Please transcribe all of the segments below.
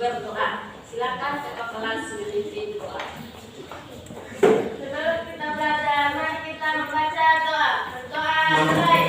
berdoa. Silakan ketua kelas memimpin doa. Sebelum kita belajar, mari kita membaca doa. Berdoa mulai.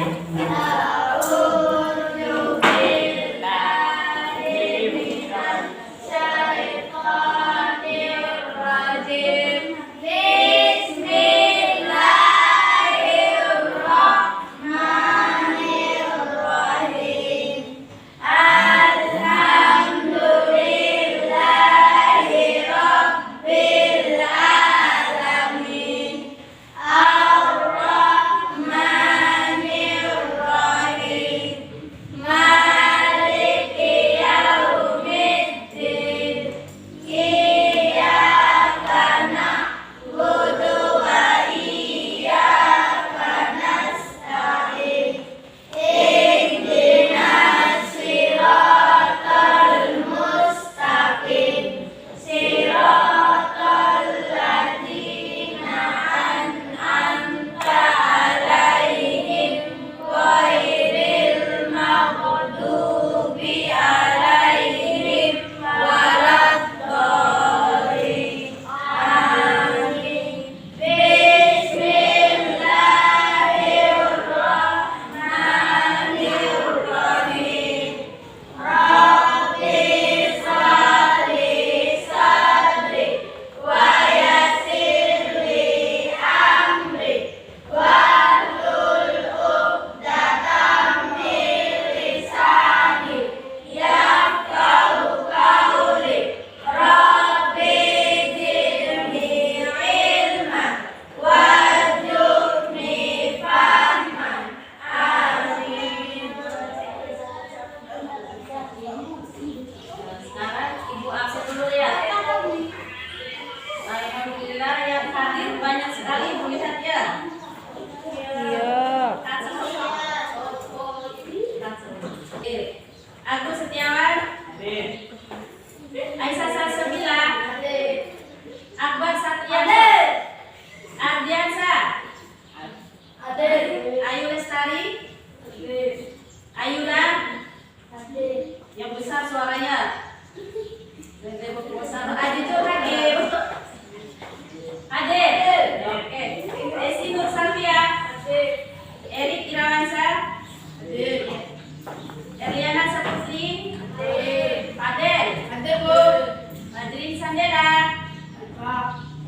Agus Setiawan, Aisyah Salsabila, Akbar Satya, Ardiansa, Ayu Lestari, Ayuda, yang besar suaranya, Adi tuh hadir, oke, Desi Nur Salvia, Erik Irawansa, Eliana Saputri, Fadel, Madrin Sandera,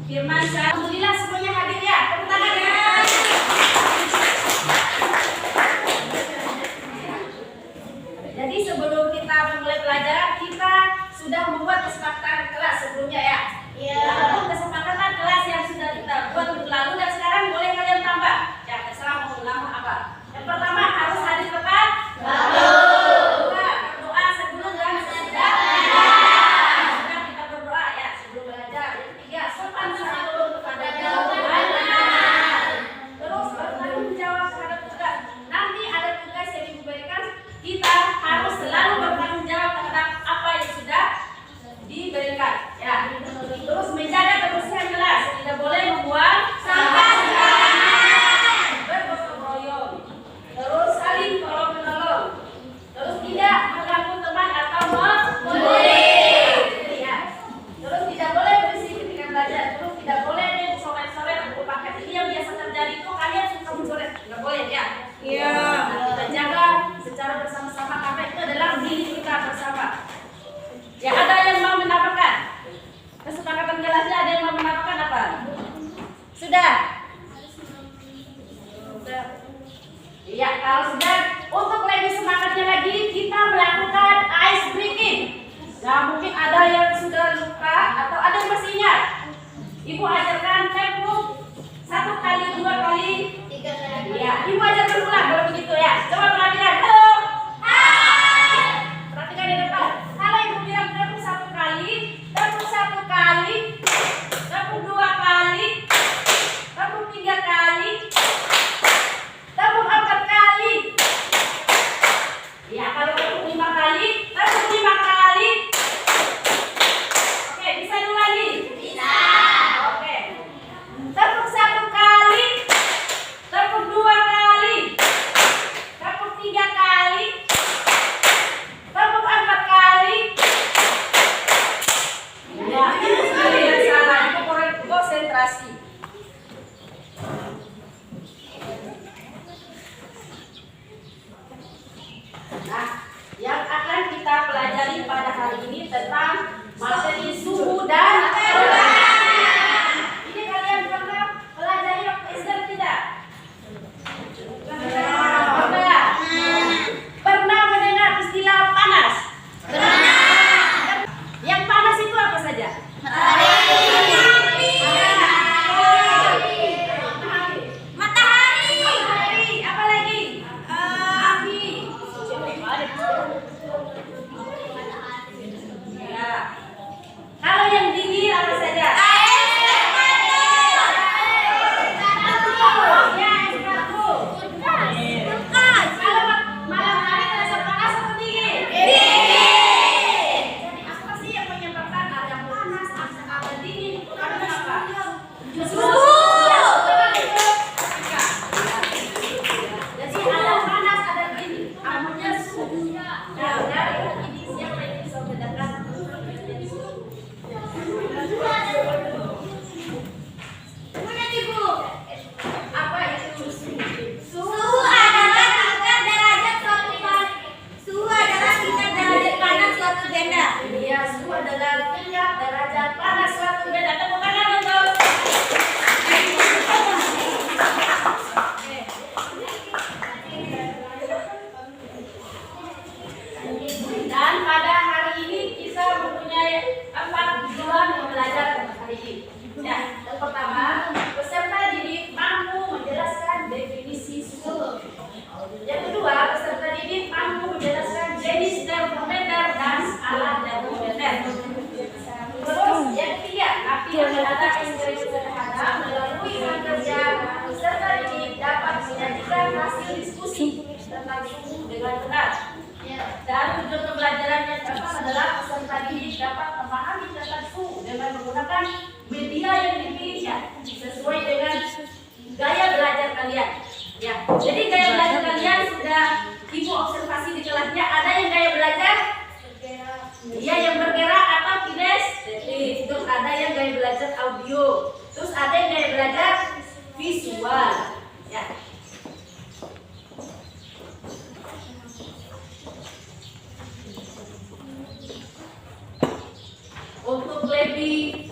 Firman Syah. Alhamdulillah semuanya hadir ya. Tepuk tangan ya. Jadi sebelum kita mulai pelajaran, kita sudah membuat kesepakatan kelas sebelumnya ya. Lalu kesepakatan kelas yang sudah kita buat minggu lalu dan sekarang boleh kalian tambah. Ya terserah mau nama apa. Yang pertama harus hadir tepat. Ya, ada yang mau menambahkan? Kesepakatan kelasnya ada yang mau menambahkan apa? Sudah? Iya, kalau sudah, untuk lebih semangatnya lagi kita melakukan ice breaking. Nah, mungkin ada yang sudah lupa atau ada yang masih ingat. Ibu ajarkan tempo 1 kali, 2 kali, 3 kali. Iya, Ibu ajarkan ulang kalau begitu ya. Coba perhatikan. Halo. Perhatikan di depan. Kalau Ibu bilang tempo 1 kali, tempo 1 kali, tempo 2 kali, tempo 3 kali, tempo 4 kali, konsentrasi di kelasnya. Ada yang gaya belajar? Iya, yang bergerak atau kinestetik. Terus ada yang gaya belajar audio. Terus ada yang gaya belajar visual. Ya. Untuk lebih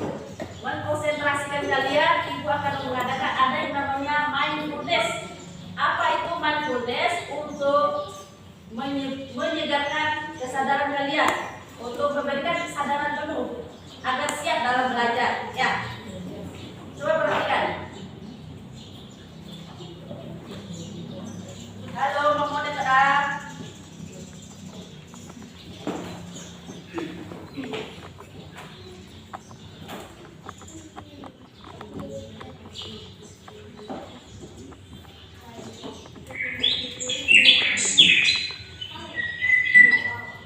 mengkonsentrasikan kalian, ibu akan mengadakan ada yang namanya mindfulness. Apa itu mindfulness? Untuk menyegarkan kesadaran kalian, untuk memberikan kesadaran penuh agar siap dalam belajar. Ya, coba perhatikan. Halo, mau datang?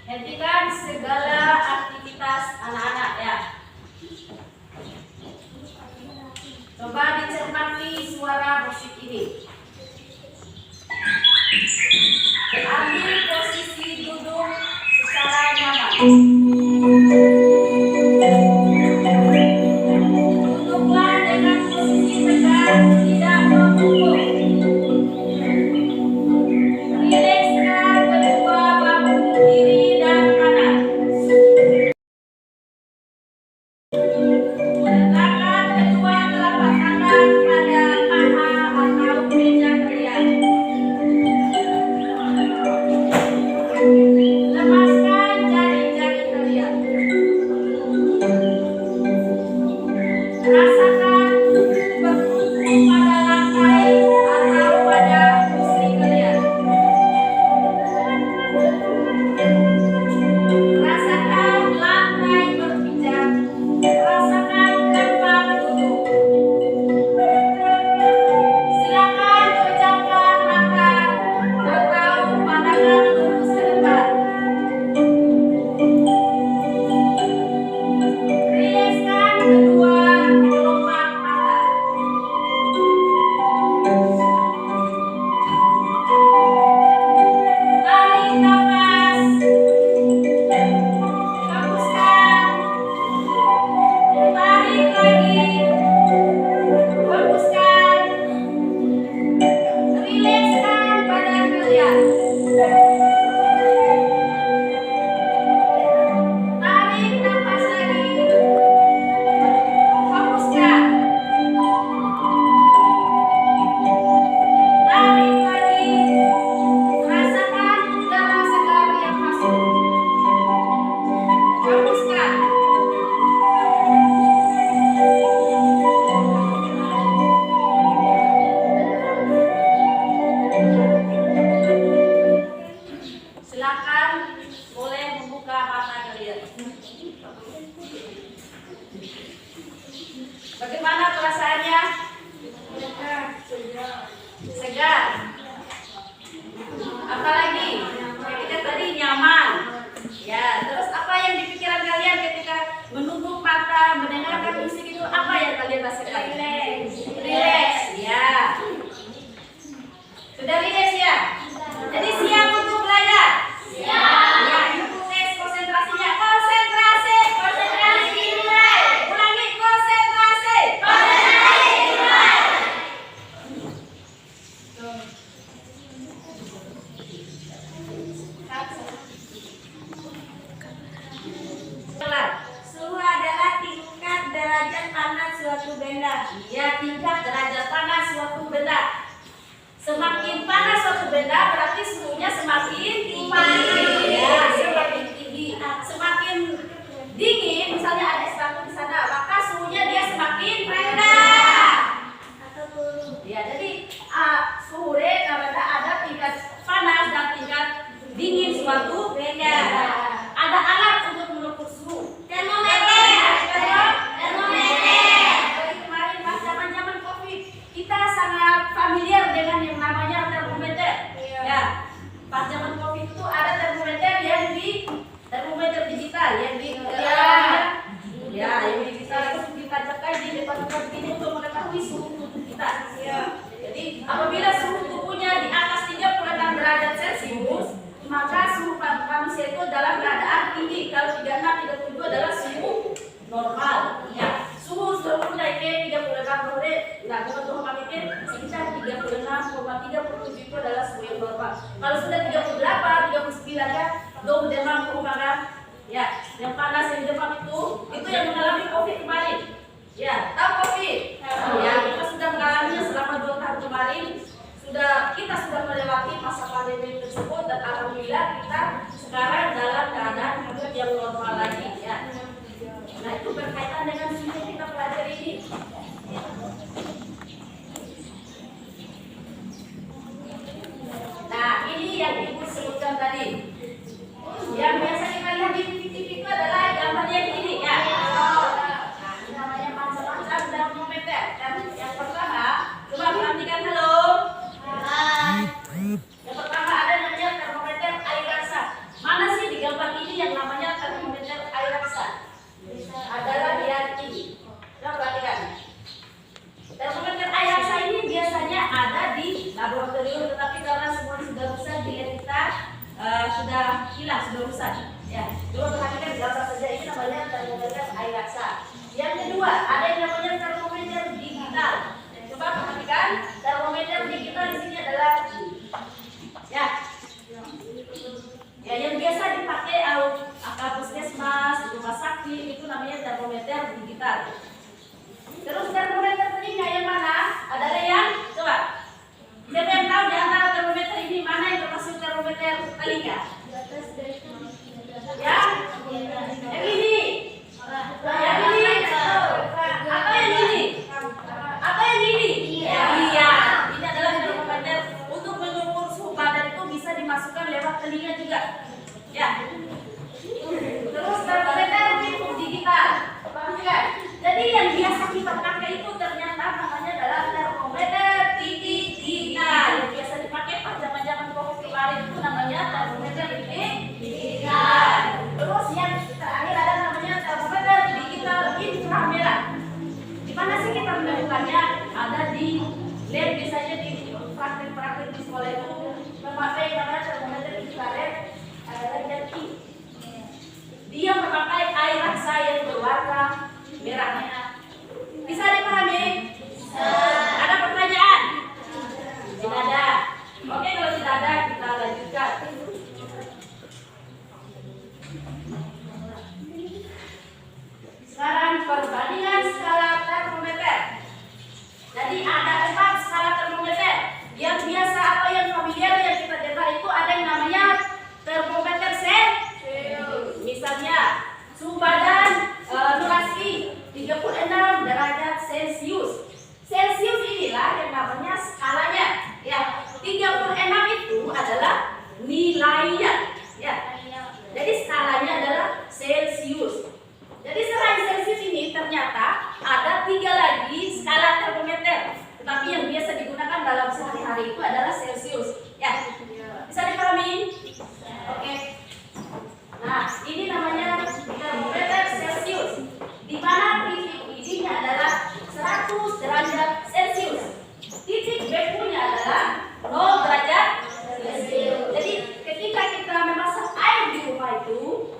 Hentikan segala aktivitas anak-anak ya. Coba dicermati suara musik ini. Ambil posisi duduk secara nyaman. Duduklah dengan posisi tegak, tidak membungkuk. Rilekskan kedua bahu kiri dan kanan. Letakkan kedua telapak tangan pada paha atau meja kalian. Lepaskan jari-jari kalian. Rasakan bertumpu pada lantai atau pada kursi kalian. Rasakan lantai berpijak. Rasakan tempat duduk. Silakan pejamkan mata atau pandangan lurus ke depan. Rilekskan kedua kelopak mata. Tarik nafas. Hembuskan. Tarik lagi. Hembuskan. Rilekskan badan kalian. Tarik nafas lagi. Hembuskan. Tarik lagi. Rasakan udara segar yang masuk. Hembuskan. Silakan boleh membuka mata kalian. Bagaimana perasaannya? Segar. Apalagi? Ketika tadi nyaman. Ya, terus apa yang di pikiran kalian ketika menunduk mata, mendengarkan musik itu apa yang kalian rasakan? Relax. Ya. Sudah relax ya? Jadi siap untuk belajar? Siap. Ya, itu tes konsentrasinya. Konsentrasi, konsentrasi dimulai. Ulangi, konsentrasi. Konsentrasi dimulai. Suhu adalah tingkat derajat panas suatu benda. Iya, tingkat derajat panas suatu benda. Semakin panas suatu benda berarti suhunya semakin tinggi. Ya, semakin tinggi. Semakin dingin, misalnya ada es batu di sana, maka suhunya dia semakin rendah. Ya, jadi suhu karena ada tingkat panas dan tingkat dingin suatu benda. Ada alat untuk mengukur suhu. Termometer. Jadi kemarin pas zaman-zaman Covid, kita sangat familiar dengan yang namanya termometer. Ya, pas zaman Covid itu ada termometer termometer digital yang di ya, yang digital itu ditancapkan di depan ini untuk mengetahui suhu tubuh kita. Jadi apabila suhu tubuhnya di atas 36 derajat Celcius, maka dalam keadaan tinggi. Kalau 36, 37 adalah suhu normal. Ya, suhu seluruh naiknya 36 menit. Nah, untuk memakai sekitar 36,37 itu adalah suhu yang normal. Kalau sudah 38, 39 ya, dong demam perumahan. Ya, yang panas yang demam itu yang mengalami COVID kemarin. Ya, tahu COVID? Ya, kita sudah mengalaminya selama 2 tahun kemarin. Kita sudah melewati masa pandemi tersebut dan alhamdulillah kita sekarang dalam keadaan hidup yang normal lagi. Ya. Nah, itu berkaitan dengan suhu kita pelajari ini. Nah, ini yang Ibu sebutkan tadi. Yang biasa kita lihat di TV itu adalah gambar yang ini ya. Nah, ini namanya macam-macam termometer. Dan yang pertama, coba perhatikan halo. Yang pertama ada namanya termometer air rasa. Mana sih di gambar ini yang namanya termometer air rasa? Adalah yang ini. Coba perhatikan. Termometer air rasa ini biasanya ada di laboratorium, tetapi karena semua sudah rusak di kita sudah hilang, sudah rusak. Ya, coba perhatikan gambar saja, ini namanya termometer air rasa. Yang kedua ada yang namanya termometer digital. Coba perhatikan termometer digital di sini adalah ya yang biasa dipakai puskesmas, rumah sakit, itu namanya termometer digital. Terus termometer telinga yang mana? Adalah yang coba. Siapa yang tahu di antara termometer ini mana yang termasuk termometer telinga? Ya, yang ini. Yang ini. Atau yang ini? Atau yang ini? Iya. Ini adalah termometer untuk mengukur suhu badan itu bisa dimasukkan lewat telinga juga. Ya. Terus termometer digital. Jadi yang biasa kita pakai itu ternyata namanya adalah termometer titik digital. Yang biasa dipakai pada zaman COVID kemarin itu namanya termometer titik digital. Terus yang terakhir ada namanya termometer digital inframerah. Di mana sih kita menemukannya? Ada di lab, biasanya di praktek-praktek di sekolah itu memakai namanya termometer infrared. Adalah yang ini. Dia memakai air rasa yang berwarna merahnya. Bisa dipahami? Ada pertanyaan? Tidak ada. Oke, kalau tidak ada kita lanjutkan. Sekarang perbandingan skala termometer. Jadi ada 4 skala termometer. Yang biasa atau yang familiar yang kita dengar itu ada yang namanya termometer Celsius. Misalnya suhu badan Nurasi 36 derajat Celcius. Celcius inilah yang namanya skalanya. Ya, 36 itu adalah nilainya. Ya. Jadi skalanya adalah Celcius. Jadi selain Celcius ini ternyata ada 3 lagi skala termometer. Tetapi yang biasa digunakan dalam sehari-hari itu adalah Celcius. Ya. Bisa dipahami? Oke. Nah, ini namanya termometer Celcius. Di mana titik ID-nya adalah 100 derajat Celcius. Titik BQ-nya adalah 0 derajat Celcius. Jadi, ketika kita memasang air di rumah itu,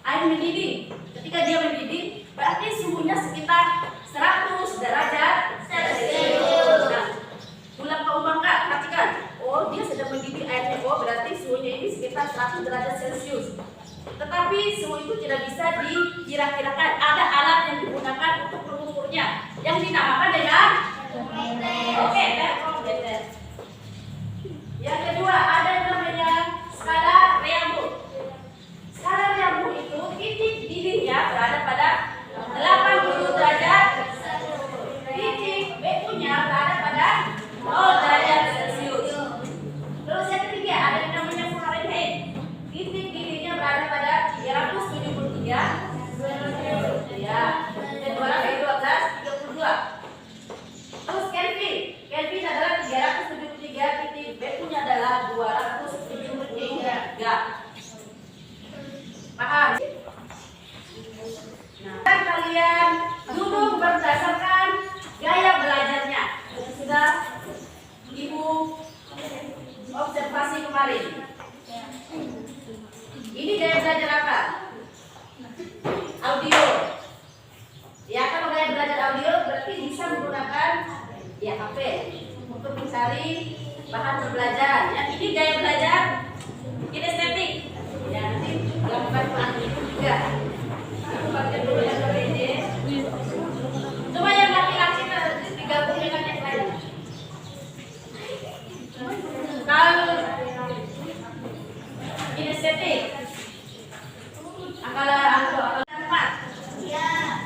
air mendidih. Ketika dia mendidih, berarti suhunya sekitar 100 derajat Celcius. Nah, pulang ke rumah Kak, perhatikan. Oh, dia sedang mendidih airnya. Oh, berarti suhunya ini sekitar 100 derajat Celcius. Tetapi suhu itu tidak bisa dikira-kirakan. Ada alat yang digunakan untuk mengukurnya, yang dinamakan dengan termometer. Yang kedua ada yang namanya skala Reaumur. Skala Reaumur itu titik didihnya berada pada 80 derajat. Titik BQ-nya berada pada 0 derajat Celcius. Terus yang ketiga ada yang namanya Fahrenheit. Titik didihnya berada pada 373 ya, dan 1232. Terus Kelvin adalah 373, titik BQ-nya adalah 2000. bahan pembelajaran. Yang ini gaya belajar kinestetik. Ya, nanti lakukan pelatihan itu juga. Aku bagian dulu yang berbeda. Coba yang laki-laki digabung dengan yang lain. Kalau kinestetik, angka 4. Ya.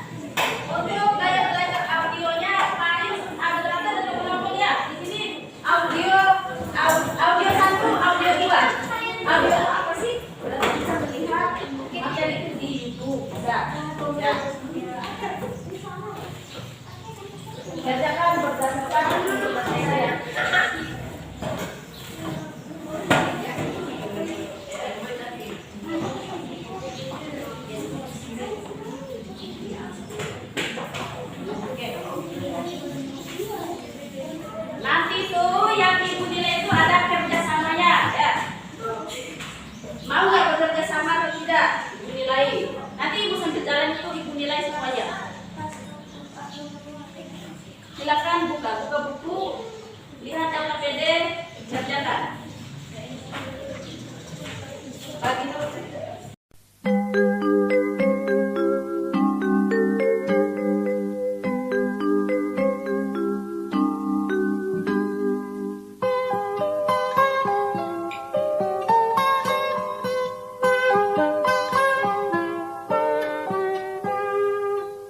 Untuk gaya belajar audionya, paling ada berapa dari kelompok ya? Di sini audio 1, audio 2. Audio apa sih? Berarti bisa melihat materi itu di YouTube. Ya. Kerjakan berdasarkan materi saya. Nanti tuh yang ibu nilai itu ada kerjasamanya, ya. Mau nggak bekerja sama atau tidak? Ibu nilai. Nanti ibu sambil jalan itu ibu nilai semuanya. Silakan buka buku, lihat LKPD, kerjakan. Bagi terus.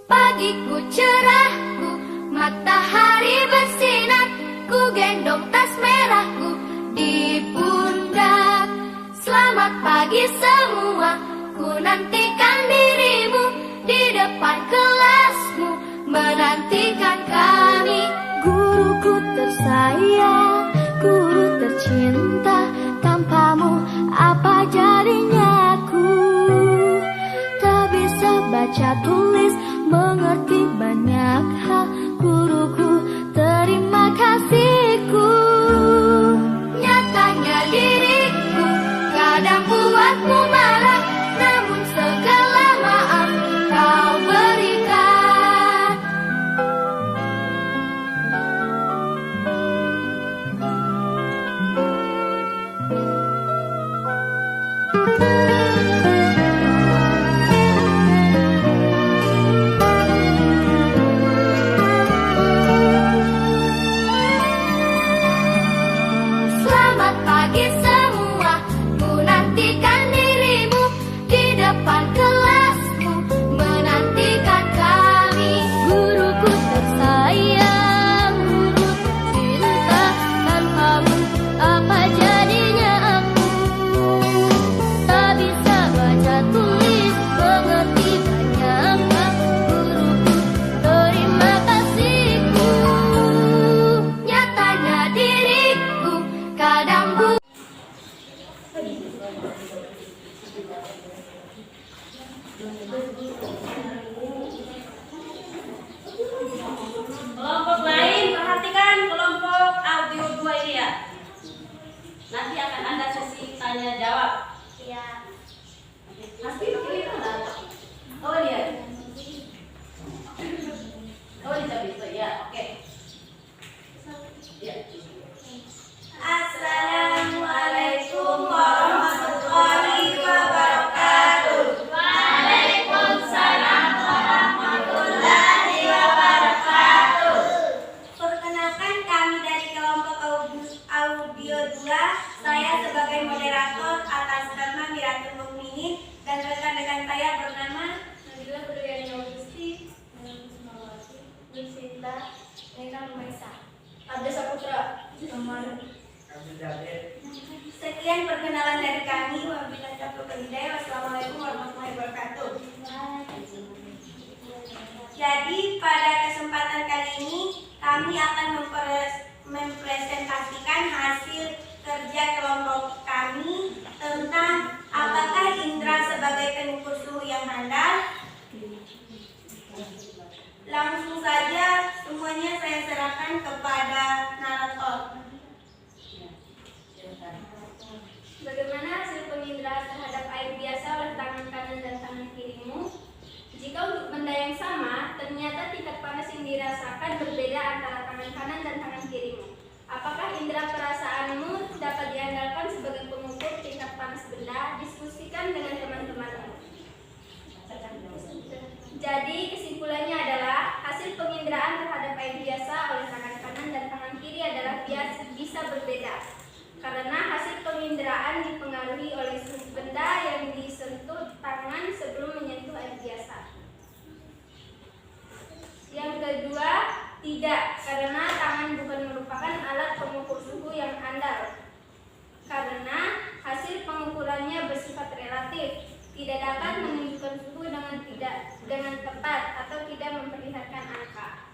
Pagiku cerahku, matahari bersinar, ku gendong tas merahku di pundak. Selamat pagi semua, ku nantikan dirimu di depan kelasmu, menantikan kami. Guruku tersayang, guru tercinta, tanpamu apa jadinya aku? Tak bisa baca tulis, mengerti banyak hal, guruku terima kasihku. Nyatanya diriku kadang buatmu marah, namun segala maaf kau berikan. Selamat pagi semua, ku nantikan dirimu di depan kelasmu, menantikan kami. Guruku tersayang, guru tercinta, tanpamu apa jadinya aku? Tak bisa baca tulis, mengerti banyak hal, guruku terima kasihku. Nyatanya diriku kadang Kelompok lain, perhatikan kelompok audio 2 ini ya. Nanti akan ada sesi tanya jawab. Iya. Pasti pilih mana? Oh dia. Oh di itu ya. Oke. Ya. Assalamualaikum warahmatullahi wabarakatuh. Waalaikumsalam warahmatullahi wabarakatuh. Perkenalkan, kami dari kelompok audio 2. Saya sebagai moderator atas nama Miratul Mukminin dan rekan-rekan saya bernama Nabila Perdana Augusti, Lucinta, Nena Maisa, Abdul Saputra, nomor. Sekian perkenalan dari kami. Wabillahi taufiq wal hidayah. Wassalamualaikum warahmatullahi wabarakatuh. Jadi pada kesempatan kali ini kami akan mempresentasikan hasil kerja kelompok kami tentang apakah indera sebagai pengukur suhu yang handal. Langsung saja semuanya saya serahkan kepada narator. Bagaimana hasil penginderaan terhadap air biasa oleh tangan kanan dan tangan kirimu? Jika untuk benda yang sama, ternyata tingkat panas yang dirasakan berbeda antara tangan kanan dan tangan kirimu. Apakah indera perasaan benda, diskusikan dengan teman-teman. Jadi kesimpulannya adalah hasil penginderaan terhadap air biasa oleh tangan kanan dan tangan kiri adalah bisa berbeda. Karena hasil penginderaan dipengaruhi oleh suhu benda yang disentuh tangan sebelum menyentuh air biasa. Yang kedua, tidak, karena tangan bukan merupakan alat pengukur suhu yang andal. Karena hasil pengukurannya bersifat relatif, tidak dapat menunjukkan suhu dengan tepat atau tidak memperlihatkan angka.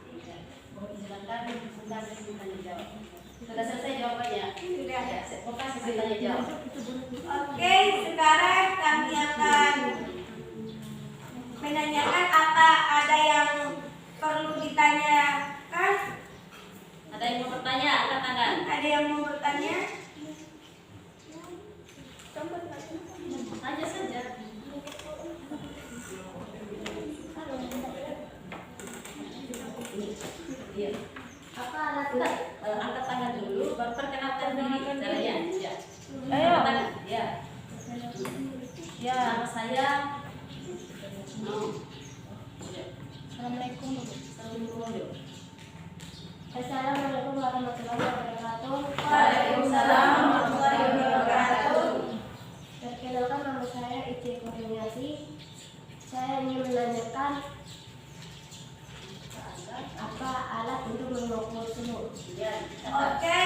Sudah selesai jawabannya? Sudah. Bukan sesi tanya jawab. Oke, sekarang kami akan menanyakan apa ada yang perlu ditanyakan. Ada yang mau bertanya? Angkat tangan. Ada yang mau bertanya? Tanya saja. Iya. Apa alat angkat tangan dulu, baru perkenalkan diri caranya. Ya. Ayo. Angkat tangan. Ya. Ya, nama saya. Assalamualaikum. Assalamualaikum. Assalamualaikum warahmatullahi wabarakatuh. Waalaikumsalam warahmatullahi wabarakatuh. Perkenalkan, nama saya Ici Kurniasi. Saya ingin menanyakan apa alat untuk mengukur suhu. Oke,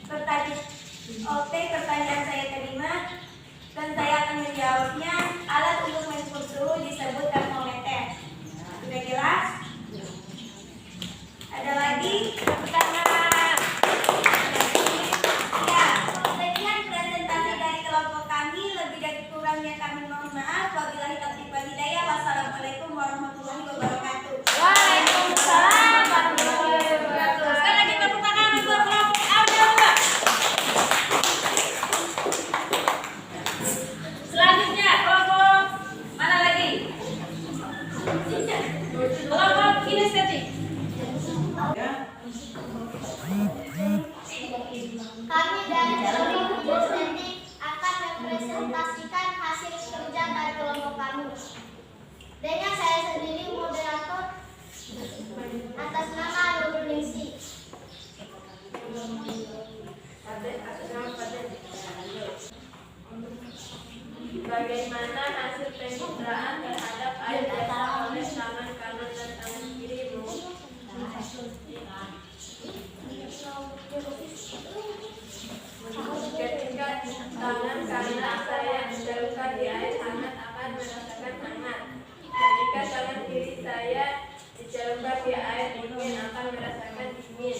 pertanyaan saya terima dan saya akan menjawabnya. Alat untuk mengukur suhu disebut termometer. Sudah jelas? Ada lagi? Tepuk tangan. Ya, sekian presentasi dari kelompok kami. Lebih dan kurangnya kami mohon maaf. Wabillahi taufiq wal hidayah. Wassalamualaikum warahmatullahi wabarakatuh. Waalaikumsalam warahmatullahi wabarakatuh. Sekali lagi tepuk tangan untuk kelompok Aljawa. Selanjutnya kelompok mana lagi? Kelompok kinestetik. Kami dari kelompok kinestetik akan mempresentasikan hasil kerja dari kelompok kami. Dengan saya sendiri moderator atas nama Nurul Ningsi. Bagaimana hasil penginderaan terhadap air biasa oleh tangan kanan dan tangan kirimu? Ketika tangan kanan saya dicelupkan di air hangat akan merasakan hangat. Ketika tangan kiri saya dicelupkan di air dingin akan merasakan dingin.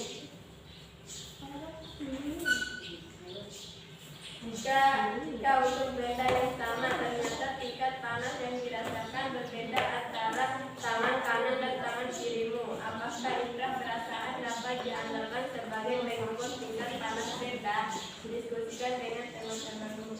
Jika untuk benda yang sama ternyata tingkat panas yang dirasakan berbeda antara tangan kanan dan tangan kirimu, apakah indera perasaan dapat diandalkan sebagai pengukur tingkat panas beda? Diskusikan dengan teman-temanmu.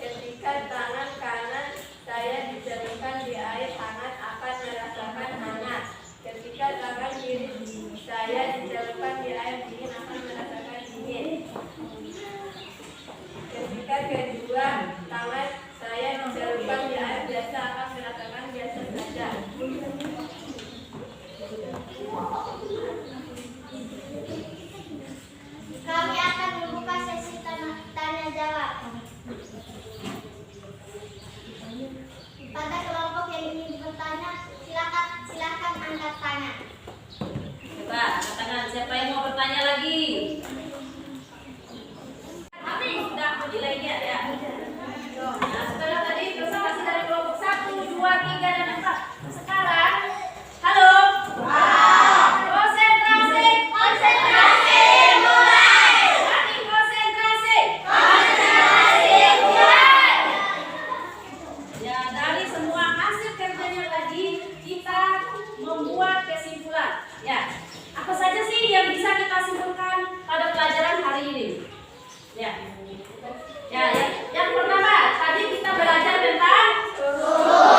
Ketika tangan kanan saya dicelupkan di air hangat akan merasakan hangat. Ketika tangan kiri saya dicelupkan di air dingin akan merasakan dingin. Ketika kedua tangan saya dicelupkan di air biasa akan merasakan biasa saja. Kami akan membuka sesi tanya jawab. Pada kelompok yang ingin bertanya, silakan angkat tangan. Coba angkat tangan. Siapa yang mau bertanya lagi? Tapi sudah menilainya ya. Nah, setelah tadi presentasi dari kelompok 1, 2, 3, dan 4. Sekarang, halo. Konsentrasi. Konsentrasi mulai. Lagi konsentrasi. Konsentrasi mulai. Ya, dari semua hasil kerjanya tadi kita membuat kesimpulan. Ya, apa saja sih yang bisa kita simpulkan pada pelajaran hari ini? Ya, yang pertama tadi kita belajar tentang suhu.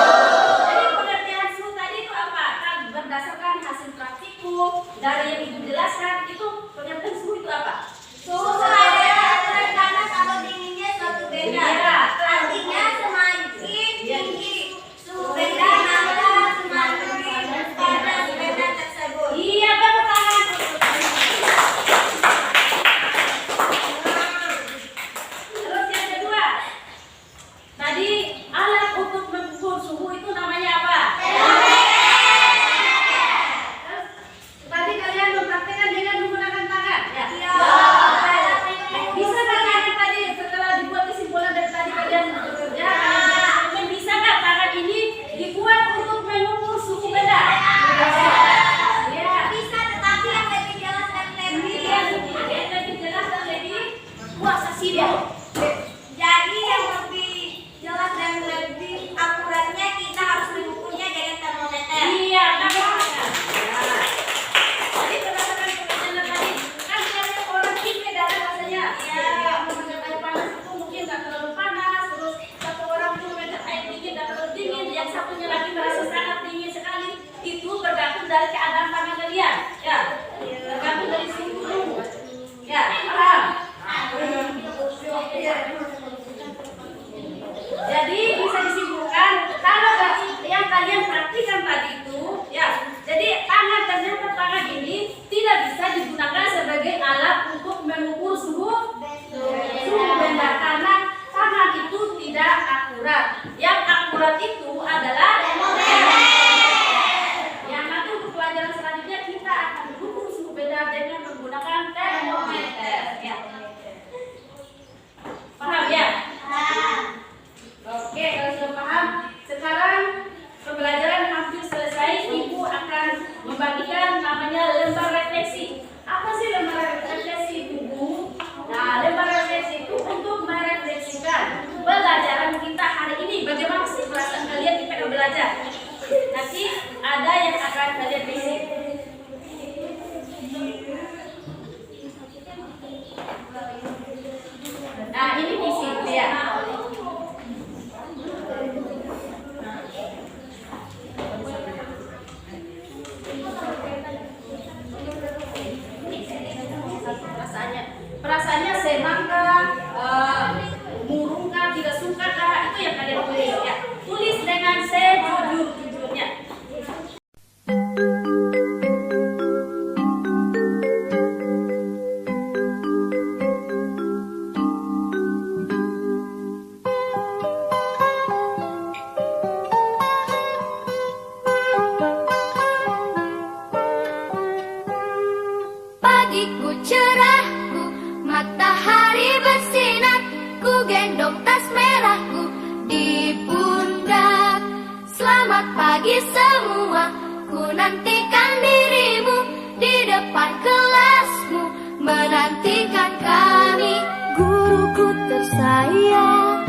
pagi semua, ku nantikan dirimu di depan kelasmu, menantikan kami, guruku tersayang.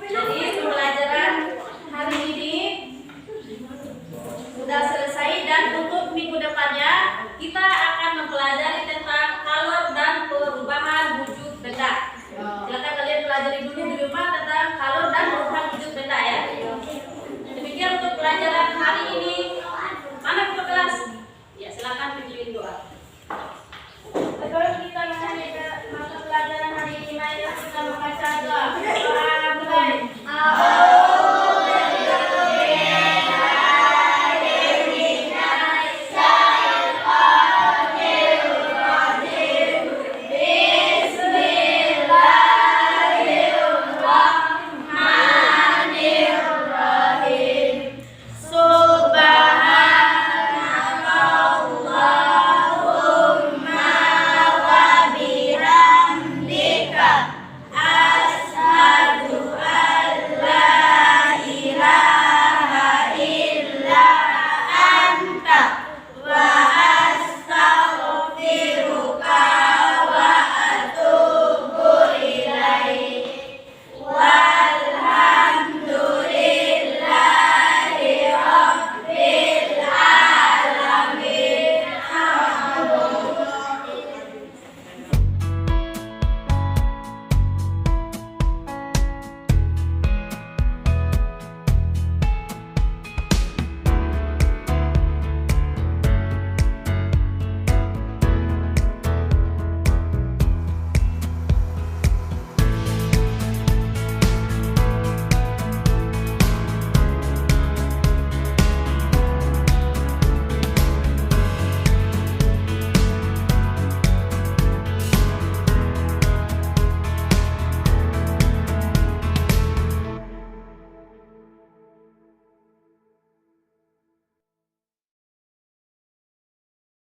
Jadi pembelajaran hari ini sudah selesai dan untuk minggu depannya kita akan mempelajari tentang kalor dan perubahan wujud benda. Silakan kalian pelajari dulu di rumah tentang kalor dan perubahan wujud benda ya. Demikian untuk pelajaran hari ini. Mana ketua kelas? Ya silakan pimpin doa. Sebelum kita mengenai mata pelajaran hari ini, mari kita membaca doa. Doa mulai.